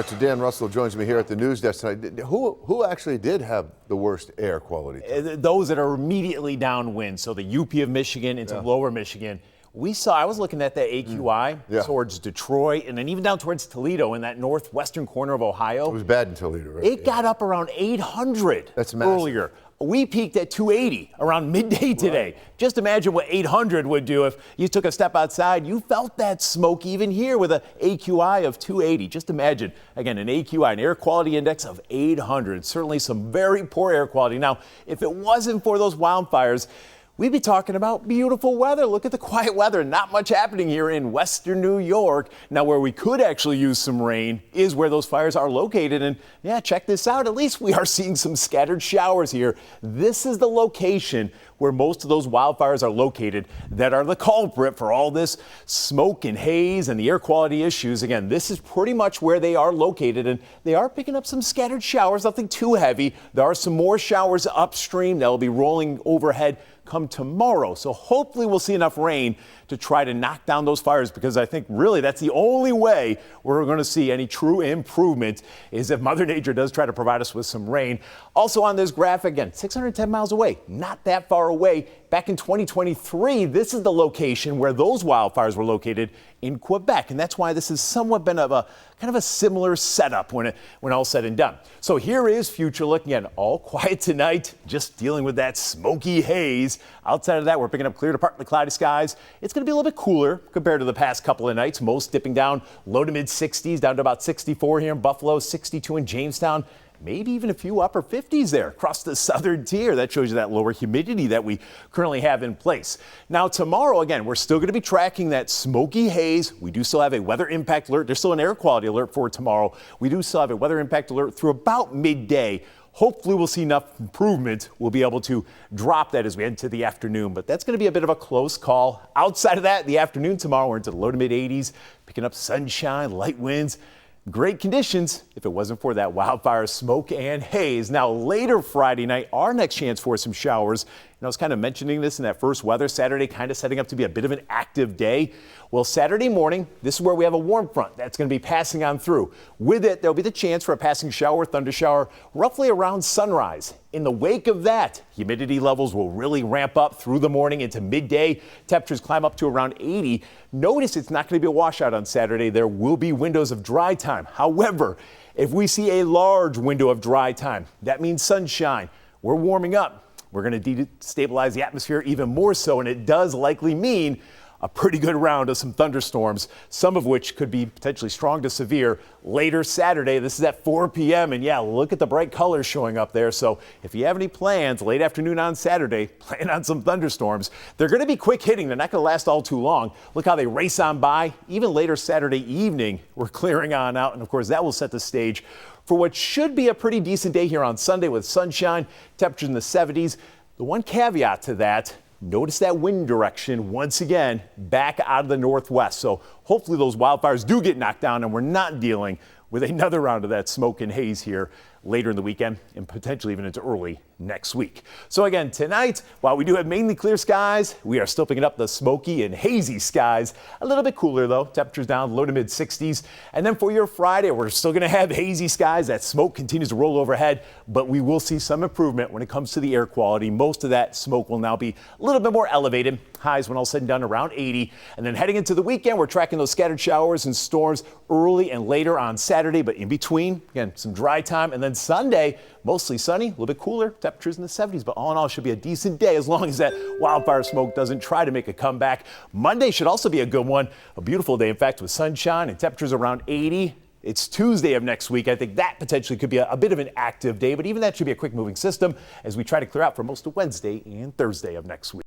Dr. Dan Russell joins me here at the news desk tonight. Who actually did have the worst air quality? Those that are immediately downwind, so the UP of Michigan into lower Michigan. I was looking at that AQI towards Detroit and then even down towards Toledo in that northwestern corner of Ohio. It was bad in Toledo, right? It got up around 800 earlier. We peaked at 280 around midday today. Just imagine what 800 would do if you took a step outside. You felt that smoke even here with an AQI of 280. Just imagine, again, an AQI, an air quality index of 800. Certainly some very poor air quality. Now, if it wasn't for those wildfires, we'd be talking about beautiful weather. Look at the quiet weather. Not much happening here in western New York. Now, where we could actually use some rain is where those fires are located. And yeah, check this out. At least we are seeing some scattered showers here. This is the location where most of those wildfires are located that are the culprit for all this smoke and haze and the air quality issues. Again, this is pretty much where they are located, and they are picking up some scattered showers, nothing too heavy. There are some more showers upstream that will be rolling overhead come tomorrow. So hopefully we'll see enough rain to try to knock down those fires, because I think really that's the only way we're going to see any true improvement is if Mother Nature does try to provide us with some rain. Also on this graphic, again, 610 miles away, not that far away. Back in 2023, this is the location where those wildfires were located in Quebec. And that's why this has somewhat been of a kind of a similar setup when all said and done. So here is future look. Again, all quiet tonight, just dealing with that smoky haze. Outside of that, we're picking up clear to partly cloudy skies. It's going to be a little bit cooler compared to the past couple of nights. Most dipping down low to mid 60s, down to about 64 here in Buffalo, 62 in Jamestown. Maybe even a few upper 50s there across the southern tier. That shows you that lower humidity that we currently have in place. Now tomorrow, again, we're still going to be tracking that smoky haze. We do still have a weather impact alert. There's still an air quality alert for tomorrow. We do still have a weather impact alert through about midday. Hopefully we'll see enough improvement. We'll be able to drop that as we head into the afternoon, but that's going to be a bit of a close call. Outside of that, the afternoon tomorrow, we're into the low to mid 80s, picking up sunshine, light winds. Great conditions if it wasn't for that wildfire smoke and haze. Now later Friday night, our next chance for some showers. And I was kind of mentioning this in that first weather. Saturday kind of setting up to be a bit of an active day. Well, Saturday morning, this is where we have a warm front that's going to be passing on through. With it, there'll be the chance for a passing shower, thunder shower, roughly around sunrise. In the wake of that, humidity levels will really ramp up through the morning into midday. Temperatures climb up to around 80. Notice it's not going to be a washout on Saturday. There will be windows of dry time. However, if we see a large window of dry time, that means sunshine. We're warming up. We're going to destabilize the atmosphere even more so, and it does likely mean a pretty good round of some thunderstorms, some of which could be potentially strong to severe later Saturday. This is at 4 p.m. And yeah, look at the bright colors showing up there. So if you have any plans late afternoon on Saturday, plan on some thunderstorms. They're going to be quick hitting. They're not going to last all too long. Look how they race on by. Even later Saturday evening, we're clearing on out. And of course, that will set the stage for what should be a pretty decent day here on Sunday with sunshine, temperatures in the 70s. The one caveat to that, notice that wind direction once again back out of the northwest. So hopefully those wildfires do get knocked down and we're not dealing with another round of that smoke and haze here later in the weekend and potentially even into early next week. So again, tonight, while we do have mainly clear skies, we are still picking up the smoky and hazy skies. A little bit cooler though, temperatures down low to mid 60s. And then for your Friday, we're still going to have hazy skies. That smoke continues to roll overhead, but we will see some improvement when it comes to the air quality. Most of that smoke will now be a little bit more elevated. Highs when all said and done around 80. And then heading into the weekend, we're tracking those scattered showers and storms early and later on Saturday, but in between, again, some dry time. And then Sunday, mostly sunny, a little bit cooler, temperatures in the 70s, but all in all, it should be a decent day as long as that wildfire smoke doesn't try to make a comeback. Monday should also be a good one, a beautiful day, in fact, with sunshine and temperatures around 80. It's Tuesday of next week. I think that potentially could be a bit of an active day, but even that should be a quick moving system as we try to clear out for most of Wednesday and Thursday of next week.